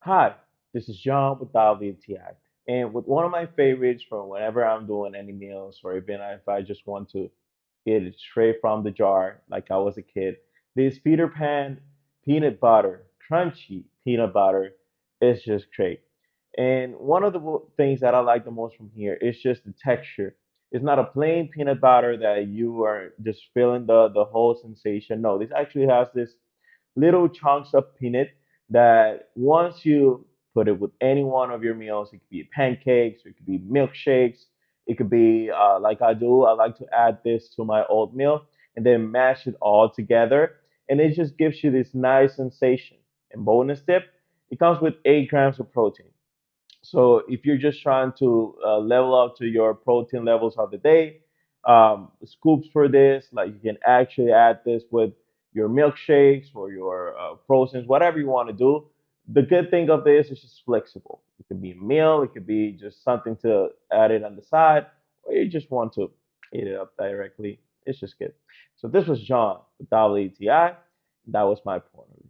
Hi, this is John with WTI. And with one of my favorites from whenever I'm doing any meals or even if I just want to eat it straight from the jar like I was a kid, this Peter Pan peanut butter, crunchy peanut butter is just great. And one of the things that I like the most from here is just the texture. It's not a plain peanut butter that you are just feeling the whole sensation. No, this actually has this little chunks of peanut that once you put it with any one of your meals, it could be pancakes, it could be milkshakes, it could be like I do. I like to add this to my oatmeal and then mash it all together, and it just gives you this nice sensation. And bonus tip, it comes with 8 grams of protein. So if you're just trying to level up to your protein levels of the day, scoops for this, like you can actually add this with your milkshakes or your frozen, whatever you want to do. The good thing of this is just flexible. It could be a meal, it could be just something to add it on the side, or you just want to eat it up directly. It's just good. So this was John with WTI. That was my point of view.